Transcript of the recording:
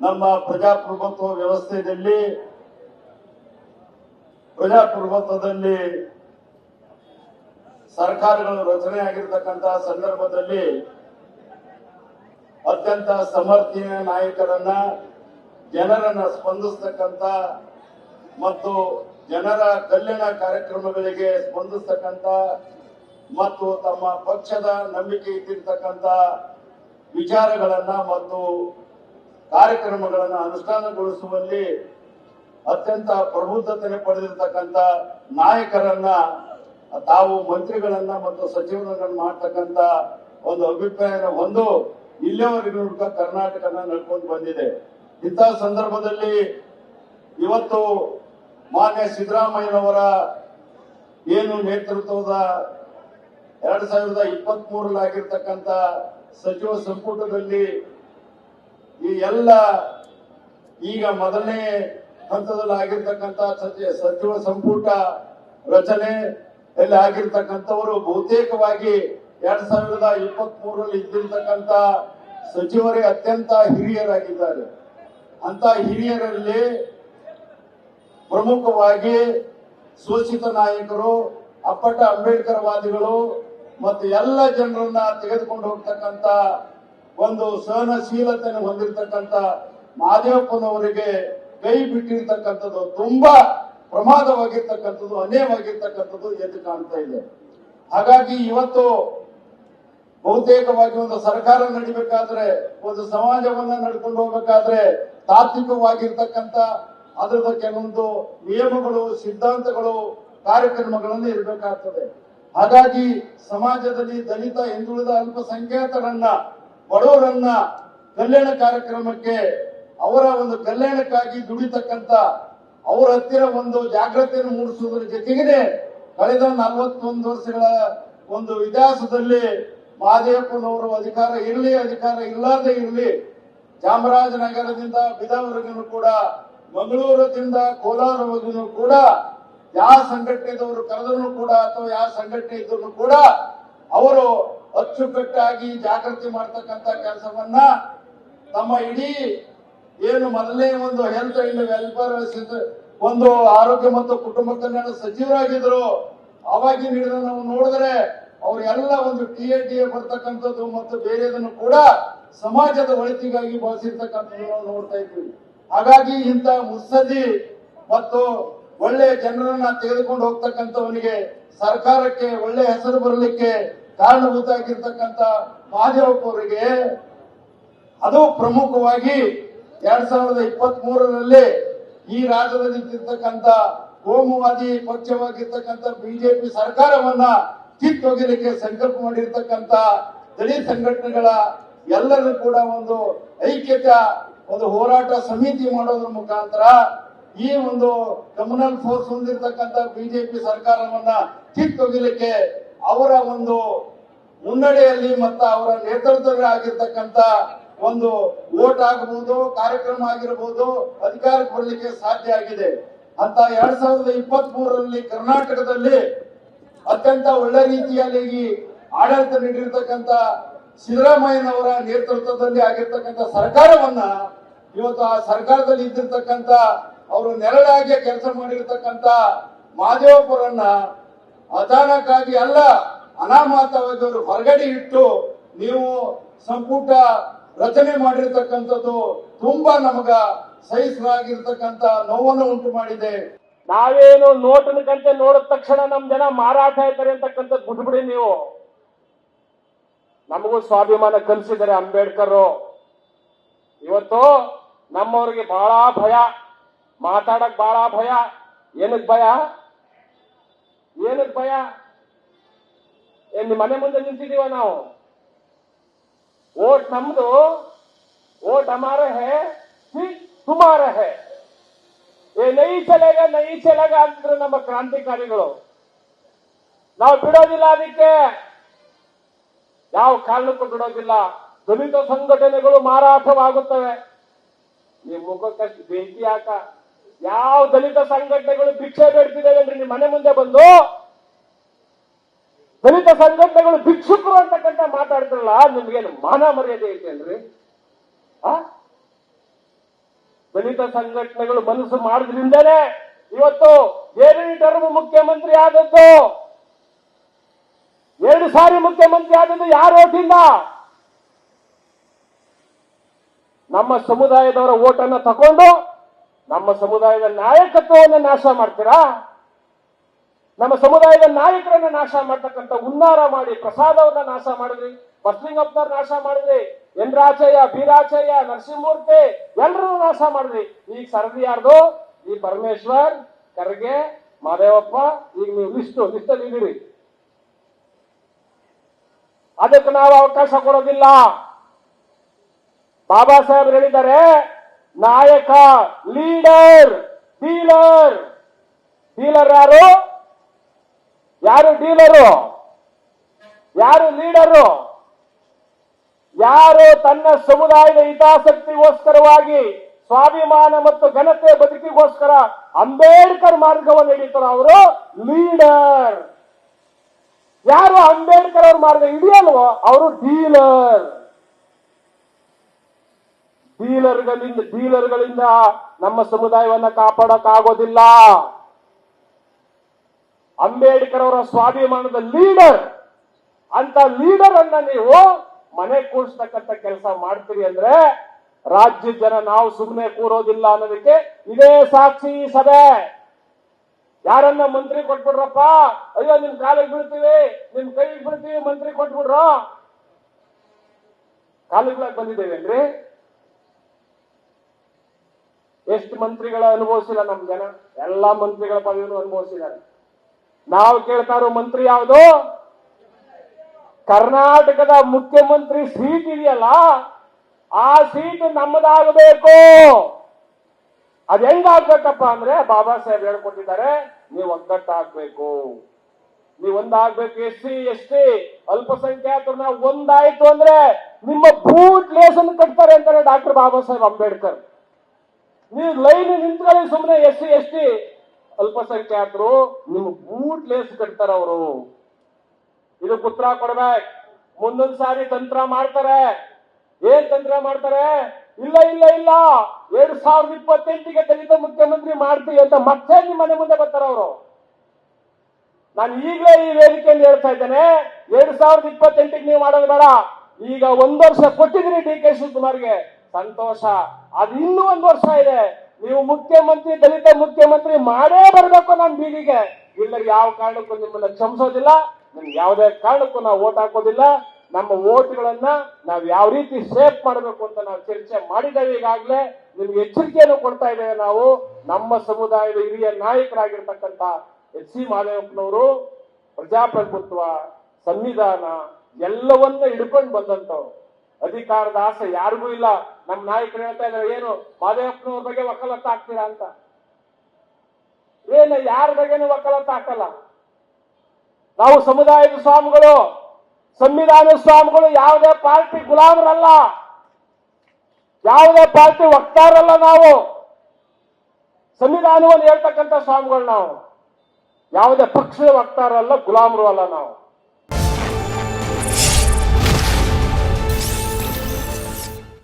ನಮ್ಮ ಪ್ರಜಾಪ್ರಭುತ್ವದಲ್ಲಿ ಸರ್ಕಾರಗಳು ರಚನೆ ಆಗಿರತಕ್ಕಂತಹ ಸಂದರ್ಭದಲ್ಲಿ ಅತ್ಯಂತ ಸಮರ್ಥನೀಯ ನಾಯಕರನ್ನ, ಜನರನ್ನ ಸ್ಪಂದಿಸತಕ್ಕಂತ ಮತ್ತು ಜನರ ಕಲ್ಯಾಣ ಕಾರ್ಯಕ್ರಮಗಳಿಗೆ ಸ್ಪಂದಿಸತಕ್ಕಂತ ಮತ್ತು ತಮ್ಮ ಪಕ್ಷದ ನಂಬಿಕೆ ಇಟ್ಟಿರ್ತಕ್ಕಂಥ ವಿಚಾರಗಳನ್ನ ಮತ್ತು ಕಾರ್ಯಕ್ರಮಗಳನ್ನ ಅನುಷ್ಠಾನಗೊಳಿಸುವಲ್ಲಿ ಅತ್ಯಂತ ಪ್ರಬುದ್ಧತೆ ಪಡೆದಿರ್ತಕ್ಕಂಥ ನಾಯಕರನ್ನ ತಾವು ಮಂತ್ರಿಗಳನ್ನ ಮತ್ತು ಸಚಿವರನ್ನ ಮಾಡ್ತಕ್ಕಂಥ ಒಂದು ಅಭಿಪ್ರಾಯನ ಒಂದು ಇಲ್ಲಿಯವರೆಗೂ ಕರ್ನಾಟಕನ ನಡ್ಕೊಂಡು ಬಂದಿದೆ. ಇಂತಹ ಸಂದರ್ಭದಲ್ಲಿ ಇವತ್ತು ಮಾನ್ಯ ಸಿದ್ದರಾಮಯ್ಯನವರ ಏನು ನೇತೃತ್ವದ 2023 ಆಗಿರ್ತಕ್ಕಂಥ ಸಚಿವ ಸಂಪುಟದಲ್ಲಿ ಈ ಎಲ್ಲ ಈಗ ಮೊದಲನೇ ಹಂತದಲ್ಲಿ ಆಗಿರ್ತಕ್ಕಂಥ ಸಚಿವ ಸಂಪುಟ ರಚನೆ ಎಲ್ಲ ಆಗಿರ್ತಕ್ಕಂಥವರು ಬಹುತೇಕವಾಗಿ 2023 ಇದ್ದಿರ್ತಕ್ಕಂಥ ಸಚಿವರೇ ಅತ್ಯಂತ ಹಿರಿಯರಾಗಿದ್ದಾರೆ. ಅಂತ ಹಿರಿಯರಲ್ಲಿ ಪ್ರಮುಖವಾಗಿ ಶೋಷಿತ ನಾಯಕರು, ಅಪ್ಪಟ ಅಂಬೇಡ್ಕರ್ ವಾದಿಗಳು ಮತ್ತು ಎಲ್ಲ ಜನರನ್ನ ತೆಗೆದುಕೊಂಡು ಹೋಗ್ತಕ್ಕಂಥ ಒಂದು ಸಹನಶೀಲತೆಯನ್ನು ಹೊಂದಿರತಕ್ಕಂಥ ಮಹದೇವಪ್ಪನವರಿಗೆ ಕೈ ಬಿಟ್ಟಿರ್ತಕ್ಕಂಥದ್ದು ತುಂಬಾ ಪ್ರಮಾದವಾಗಿರ್ತಕ್ಕಂಥದ್ದು, ಅನ್ಯಾಯವಾಗಿರ್ತಕ್ಕಂಥದ್ದು ಎದ್ದು ಕಾಣ್ತಾ ಇದೆ. ಹಾಗಾಗಿ ಇವತ್ತು ಬಹುತೇಕವಾಗಿ ಒಂದು ಸರ್ಕಾರ ನಡಿಬೇಕಾದ್ರೆ, ಒಂದು ಸಮಾಜವನ್ನ ನಡ್ಕೊಂಡು ಹೋಗ್ಬೇಕಾದ್ರೆ ತಾತ್ವಿಕವಾಗಿರ್ತಕ್ಕಂಥ ಅದರದ ಕೆಲವೊಂದು ನಿಯಮಗಳು, ಸಿದ್ಧಾಂತಗಳು, ಕಾರ್ಯಕ್ರಮಗಳನ್ನು ಇರಬೇಕಾಗ್ತದೆ. ಹಾಗಾಗಿ ಸಮಾಜದಲ್ಲಿ ದಲಿತ, ಹಿಂದುಳಿದ, ಅಲ್ಪಸಂಖ್ಯಾತರನ್ನ, ಬಡವರನ್ನ ಕಲ್ಯಾಣ ಕಾರ್ಯಕ್ರಮಕ್ಕೆ, ಅವರ ಒಂದು ಕಲ್ಯಾಣಕ್ಕಾಗಿ ದುಡಿತಕ್ಕಂಥ ಅವರ ಹತ್ತಿರ ಒಂದು ಜಾಗೃತಿಯನ್ನು ಮೂಡಿಸುವುದರ ಜೊತೆಗೆ ಕಳೆದ 41 ವರ್ಷಗಳ ಒಂದು ಇತಿಹಾಸದಲ್ಲಿ ಮಹದೇವಪ್ಪನವರು ಅಧಿಕಾರ ಇರಲಿ, ಅಧಿಕಾರ ಇಲ್ಲದೆ ಇರಲಿ, ಚಾಮರಾಜನಗರದಿಂದ ಬೀದರ್ವರೆಗೂ ಕೂಡ, ಮಂಗಳೂರದಿಂದ ಕೋಲಾರವರೆಗೂ ಕೂಡ ಯಾವ ಸಂಘಟನೆದವರು ಕರೆದರೂ ಕೂಡ ಅಥವಾ ಯಾವ ಸಂಘಟನೆ ಇದ್ರೂ ಕೂಡ ಅವರು ಅಚ್ಚುಕಟ್ಟಾಗಿ ಜಾಗೃತಿ ಮಾಡ್ತಕ್ಕಂಥ ಕೆಲಸವನ್ನ ತಮ್ಮ ಇಡೀ ಏನು ಮೊದಲನೇ ಒಂದು ಹೆಲ್ತ್ ಅಂಡ್ ವೆಲ್ಫೇರ್ ಒಂದು ಆರೋಗ್ಯ ಮತ್ತು ಕುಟುಂಬ ಕಲ್ಯಾಣ ಸಚಿವರಾಗಿದ್ರು ಅವಾಗಿನ ಹಿಡಿದು ನಾವು ನೋಡಿದ್ರೆ ಅವರೆಲ್ಲ ಒಂದು TADA ಬರ್ತಕ್ಕಂಥದ್ದು ಮತ್ತು ಬೇರೆದನ್ನು ಕೂಡ ಸಮಾಜದ ಒಳಿತಿಗಾಗಿ ಬಳಸಿರ್ತಕ್ಕಂಥದ್ದು ನಾವು ನೋಡ್ತಾ ಇದ್ವಿ. ಹಾಗಾಗಿ ಇಂಥ ಮುತ್ಸದ್ದಿ ಮತ್ತು ಒಳ್ಳೆ ಜನರನ್ನ ತೆಗೆದುಕೊಂಡು ಹೋಗ್ತಕ್ಕಂಥವನಿಗೆ ಸರ್ಕಾರಕ್ಕೆ ಒಳ್ಳೆ ಹೆಸರು ಬರಲಿಕ್ಕೆ ಕಾರಣಭೂತ ಆಗಿರ್ತಕ್ಕಂಥ ಮಹದೇವಪ್ಪ ಅವರಿಗೆ ಅದು ಪ್ರಮುಖವಾಗಿ 2023 ಈ ರಾಜ್ಯದಲ್ಲಿ ಇರ್ತಕ್ಕಂಥ ಕೋಮುವಾದಿ ಪಕ್ಷವಾಗಿರ್ತಕ್ಕಂಥ ಬಿಜೆಪಿ ಸರ್ಕಾರವನ್ನ ಕಿತ್ತೊಗೆಯಲಿಕ್ಕೆ ಸಂಕಲ್ಪ ಮಾಡಿರ್ತಕ್ಕಂಥ ದಲಿತ ಸಂಘಟನೆಗಳ ಎಲ್ಲರೂ ಕೂಡ ಒಂದು ಐಕ್ಯತೆ, ಒಂದು ಹೋರಾಟ ಸಮಿತಿ ಮಾಡೋದ್ರ ಮುಖಾಂತರ ಈ ಒಂದು ಕಮ್ಯುನಲ್ ಫೋರ್ಸ್ ಹೊಂದಿರತಕ್ಕಂಥ ಬಿಜೆಪಿ ಸರ್ಕಾರವನ್ನ ಕಿತ್ತೊಗೆಯಲಿಕ್ಕೆ ಅವರ ಒಂದು ಮುನ್ನಡೆಯಲ್ಲಿ ಮತ್ತು ಅವರ ನೇತೃತ್ವದಲ್ಲಿ ಆಗಿರ್ತಕ್ಕಂಥ ಒಂದು ವೋಟ್ ಆಗಬಹುದು, ಕಾರ್ಯಕ್ರಮ ಆಗಿರಬಹುದು, ಅಧಿಕಾರಕ್ಕೆ ಬರಲಿಕ್ಕೆ ಸಾಧ್ಯ ಆಗಿದೆ. ಅಂತ 2023 ಕರ್ನಾಟಕದಲ್ಲಿ ಅತ್ಯಂತ ಒಳ್ಳೆ ರೀತಿಯಲ್ಲಿ ಆಡಳಿತ ನೀಡಿರ್ತಕ್ಕಂಥ ಸಿದ್ದರಾಮಯ್ಯನವರ ನೇತೃತ್ವದಲ್ಲಿ ಆಗಿರ್ತಕ್ಕಂಥ ಸರ್ಕಾರವನ್ನ ಇವತ್ತು ಆ ಸರ್ಕಾರದಲ್ಲಿ ಇದ್ದಿರ್ತಕ್ಕಂಥ ಅವರು ನೆರಳಾಗಿ ಕೆಲಸ ಮಾಡಿರ್ತಕ್ಕಂಥ ಮಹದೇವಪ್ಪರನ್ನ ಅಚಾನಕ್ ಆಗಿ ಅಲ್ಲ, ಅನಾಮತವಾಗಿ ಅವರು ಹೊರಗಡೆ ಇಟ್ಟು ನೀವು ಸಂಪುಟ ರಚನೆ ಮಾಡಿರ್ತಕ್ಕಂಥದ್ದು ತುಂಬಾ ನಮಗ ಸಹಿಸಲಾಗಿರ್ತಕ್ಕಂಥ ನೋವನ್ನು ಉಂಟು ಮಾಡಿದೆ. ನಾವೇನು ನೋಟಿನ ಗಂಟೆ ನೋಡಿದ ತಕ್ಷಣ ನಮ್ ಜನ ಮಾರಾಟ ಆಯ್ತಾರೆ ಅಂತಕ್ಕಂಥದ್ದು ಬಿಟ್ಬಿಡಿ ನೀವು. ನಮಗೂ ಸ್ವಾಭಿಮಾನ ಕಲಿಸಿದ್ದಾರೆ ಅಂಬೇಡ್ಕರ್. ಇವತ್ತು ನಮ್ಮವ್ರಿಗೆ ಬಹಳ ಭಯ, ಮಾತಾಡಕ್ ಬಹಳ ಭಯ. ಏನಕ್ ಭಯ? ಏನಕ್ ಭಯ? ಏನ್ ಮನೆ ಮುಂದೆ ನಿಂತಿದೀವ ನಾವು? वोट नम्दु, वोट हमारा है, फिर तुम्हारा है. ये नहीं चलेगा अंद्रे ನಮ್ಮ ಕ್ರಾಂತಿಕಾರಿಗಳು. ನಾವು ಬಿಡೋದಿಲ್ಲ, ಅದಕ್ಕೆ ಯಾವ ಕಾರಣಕ್ಕೂ ಬಿಡೋದಿಲ್ಲ. ದಲಿತ ಸಂಘಟನೆಗಳು ಮಾರಾಟವಾಗುತ್ತವೆ. ನಿಮ್ಮ ಮುಖಕ್ಕಷ್ಟು ಬೆಂಕಿ ಹಾಕ. ಯಾವ ದಲಿತ ಸಂಘಟನೆಗಳು ಭಿಕ್ಷೆ ಬೇಡ್ತಿದ್ದೇವೆ ನಿಮ್ಮ ಮನೆ ಮುಂದೆ ಬಂದು ದಲಿತ ಸಂಘಟನೆಗಳು ಭಿಕ್ಷುಕರು ಅಂತಕ್ಕಂಥ ಮಾತಾಡ್ತಾರಲ್ಲ, ನಿಮ್ಗೇನು ಮಾನ ಮರ್ಯಾದೆ ಐತೆ ಅಲ್ರಿ? ದಲಿತ ಸಂಘಟನೆಗಳು ಮನಸ್ಸು ಮಾಡಿದ್ರಿಂದಲೇ ಇವತ್ತು 2 ಟರ್ಮ್ ಮುಖ್ಯಮಂತ್ರಿ ಆದದ್ದು. 2 ಸಾರಿ ಮುಖ್ಯಮಂತ್ರಿ ಆದದ್ದು ಯಾರ ಓಟಿಂದ? ನಮ್ಮ ಸಮುದಾಯದವರ ಓಟನ್ನು ತಕೊಂಡು ನಮ್ಮ ಸಮುದಾಯದ ನಾಯಕತ್ವವನ್ನು ನಾಶ ಮಾಡ್ತೀರಾ? ನಮ್ಮ ಸಮುದಾಯದ ನಾಯಕರನ್ನ ನಾಶ ಮಾಡ್ತಕ್ಕಂಥ ಹುನ್ನಾರ ಮಾಡಿ ಪ್ರಸಾದವನ್ನ ನಾಶ ಮಾಡಿದ್ರಿ, ಬಸಲಿಂಗಪ್ಪನವ್ರ ನಾಶ ಮಾಡಿದ್ರಿ, ಎನ್ ರಾಚಯ್ಯ, ಬಿ ರಾಚಯ್ಯ, ನರಸಿಂಹಮೂರ್ತಿ ಎಲ್ಲರೂ ನಾಶ ಮಾಡಿದ್ರಿ. ಈಗ ಸರದಿ ಯಾರ್ದು? ಈ ಪರಮೇಶ್ವರ್, ಖರ್ಗೆ, ಮಹದೇವಪ್ಪ. ಈಗ ನೀವು ಲಿಸ್ಟಲ್ಲಿ ಇದ್ದೀರಿ. ಅದಕ್ಕೆ ನಾವು ಅವಕಾಶ ಕೊಡೋದಿಲ್ಲ. ಬಾಬಾ ಸಾಹೇಬ್ ಹೇಳಿದ್ದಾರೆ, ನಾಯಕ, ಲೀಡರ್, ಡೀಲರ್. ಡೀಲರ್ ಯಾರು? ಯಾರು ಡೀಲರು? ಯಾರು ಲೀಡರು? ಯಾರು ತನ್ನ ಸಮುದಾಯದ ಹಿತಾಸಕ್ತಿಗೋಸ್ಕರವಾಗಿ ಸ್ವಾಭಿಮಾನ ಮತ್ತು ಘನತೆ ಬದುಕಿಗೋಸ್ಕರ ಅಂಬೇಡ್ಕರ್ ಮಾರ್ಗವನ್ನು ಹಿಡಿತಾರೋ ಅವರು ಲೀಡರ್. ಯಾರು ಅಂಬೇಡ್ಕರ್ ಅವ್ರ ಮಾರ್ಗ ಹಿಡಿಯಲ್ವೋ ಅವರು ಡೀಲರ್. ಡೀಲರ್ಗಳಿಂದ ನಮ್ಮ ಸಮುದಾಯವನ್ನ ಕಾಪಾಡಕ್ಕಾಗೋದಿಲ್ಲ. ಅಂಬೇಡ್ಕರ್ ಅವರ ಸ್ವಾಭಿಮಾನದ ಲೀಡರ್ ಅಂತ ಲೀಡರ್ ಅನ್ನ ನೀವು ಮನೆ ಕೂಡಿಸ್ತಕ್ಕಂಥ ಕೆಲಸ ಮಾಡ್ತೀರಿ ಅಂದ್ರೆ ರಾಜ್ಯದ ಜನ ನಾವು ಸುಮ್ಮನೆ ಕೂರೋದಿಲ್ಲ ಅನ್ನೋದಕ್ಕೆ ಇದೇ ಸಾಕ್ಷಿ ಸಭೆ. ಯಾರನ್ನ ಮಂತ್ರಿ ಕೊಟ್ಬಿಡ್ರಪ್ಪ, ಅಯ್ಯೋ ನಿಮ್ ಕಾಲಿಗೆ ಬೀಳ್ತೀವಿ, ನಿಮ್ ಕೈಗೆ ಬೀಳ್ತೀವಿ, ಮಂತ್ರಿ ಕೊಟ್ಬಿಡ್ರು. ಕಾಲಿಗೆ ಬಂದಿದ್ದೇವೇನ್ರಿ? ಎಷ್ಟು ಮಂತ್ರಿಗಳ ಅನುಭವಿಸಿಲ್ಲ ನಮ್ ಜನ, ಎಲ್ಲಾ ಮಂತ್ರಿಗಳ ಪದವಿಯನ್ನು ಅನುಭವಿಸಿದ್ದಾರೆ. ನಾವು ಕೇಳ್ತಾ ಇರೋ ಮಂತ್ರಿ ಯಾವುದು? ಕರ್ನಾಟಕದ ಮುಖ್ಯಮಂತ್ರಿ ಸೀಟ್ ಇದೆಯಲ್ಲ, ಆ ಸೀಟ್ ನಮ್ಮದಾಗಬೇಕು. ಅದ್ ಹೆಂಗಾಗ್ಬೇಕಪ್ಪ ಅಂದ್ರೆ ಬಾಬಾ ಸಾಹೇಬ್ ಹೇಳ್ಕೊಟ್ಟಿದ್ದಾರೆ, ನೀವು ಒಗ್ಗಟ್ಟಾಗ್ಬೇಕು, ನೀವು ಒಂದಾಗ್ಬೇಕು. SC ST ಅಲ್ಪಸಂಖ್ಯಾತರು ನಾವು ಒಂದಾಯ್ತು ಅಂದ್ರೆ ನಿಮ್ಮ ಬೂಟ್ ಲೇಸನ್ನು ಕಟ್ತಾರೆ ಅಂತಾರೆ ಡಾಕ್ಟರ್ ಬಾಬಾ ಸಾಹೇಬ್ ಅಂಬೇಡ್ಕರ್. ನೀವು ಲೈನ್ ನಿಂತ್ಕೊಳ್ಳಿ ಸುಮ್ಮನೆ SC ST ಅಲ್ಪಸಂಖ್ಯಾತರು ನಿಮ್ಮ ಬೂಟ್ ಲೇಸ್ ಕಟ್ತಾರ ಅವರು. ಇದು ಉತ್ತರ ಕೊಡ್ಬೇಕು. ಮುಂದೊಂದು ಸಾರಿ ತಂತ್ರ ಮಾಡ್ತಾರೆ. ಏನ್ ತಂತ್ರ ಮಾಡ್ತಾರೆ? ಇಲ್ಲ 2028ಗೆ ದಲಿತ ಮುಖ್ಯಮಂತ್ರಿ ಮಾಡ್ತೀವಿ ಅಂತ ಮತ್ತೆ ನಿಮ್ಮ ಮನೆ ಮುಂದೆ ಬರ್ತಾರ ಅವರು. ನಾನು ಈಗಲೇ ಈ ವೇದಿಕೆಯಲ್ಲಿ ಹೇಳ್ತಾ ಇದ್ದೇನೆ, 2028ಗೆ ನೀವು ಮಾಡೋದು ಬೇಡ. ಈಗ 1 ವರ್ಷ ಕೊಟ್ಟಿದ್ರಿ DK ಶಿವಕುಮಾರ್ಗೆ, ಸಂತೋಷ. ಅದು ಇನ್ನೂ 1 ವರ್ಷ ಇದೆ. ನೀವು ಮುಖ್ಯಮಂತ್ರಿ, ದಲಿತ ಮುಖ್ಯಮಂತ್ರಿ ಮಾಡೇ ಬರಬೇಕು ನಮ್ಮ ಬೀದಿಗೆ. ಇಲ್ಲ ಯಾವ ಕಾರಣಕ್ಕೂ ನಿಮ್ಮನ್ನ ಕ್ಷಮಿಸೋದಿಲ್ಲ, ನಿಮ್ಗೆ ಯಾವುದೇ ಕಾರಣಕ್ಕೂ ನಾವು ಓಟ್ ಹಾಕೋದಿಲ್ಲ. ನಮ್ಮ ಓಟ್ಗಳನ್ನ ನಾವು ಯಾವ ರೀತಿ ಸೇಫ್ ಮಾಡಬೇಕು ಅಂತ ನಾವು ಚರ್ಚೆ ಮಾಡಿದ್ದೇವೆ. ಈಗಾಗಲೇ ನಿಮ್ಗೆ ಎಚ್ಚರಿಕೆಯನ್ನು ಕೊಡ್ತಾ ಇದ್ದೇವೆ. ನಾವು ನಮ್ಮ ಸಮುದಾಯದ ಹಿರಿಯ ನಾಯಕರಾಗಿರ್ತಕ್ಕಂಥ HC ಮಹದೇವಪ್ಪನವರು ಪ್ರಜಾಪ್ರಭುತ್ವ, ಸಂವಿಧಾನ ಎಲ್ಲವನ್ನ ಹಿಡ್ಕೊಂಡು ಬಂದಂತವ್ರು. ಅಧಿಕಾರದ ಆಸೆ ಯಾರಿಗೂ ಇಲ್ಲ. ನಮ್ಮ ನಾಯಕರು ಹೇಳ್ತಾ ಇದ್ದಾರೆ, ಏನು ಮಹದೇವಪ್ಪನವ್ರ ಬಗ್ಗೆ ವಕಾಲತ್ತು ಹಾಕ್ತೀರಾ ಅಂತ. ಏನು ಯಾರ ಬಗ್ಗೆನೂ ವಕಾಲತ್ತು ಹಾಕಲ್ಲ. ನಾವು ಸಮುದಾಯದ ಸ್ವಾಮಿಗಳು, ಸಂವಿಧಾನ ಸ್ವಾಮಿಗಳು, ಯಾವುದೇ ಪಾರ್ಟಿ ಗುಲಾಮರಲ್ಲ, ಯಾವುದೇ ಪಾರ್ಟಿ ವಕ್ತಾರಲ್ಲ. ನಾವು ಸಂವಿಧಾನವನ್ನು ಹೇಳ್ತಕ್ಕಂಥ ಸ್ವಾಮಿಗಳು. ನಾವು ಯಾವುದೇ ಪಕ್ಷದ ವಕ್ತಾರಲ್ಲ, ಗುಲಾಮರು ಅಲ್ಲ ನಾವು.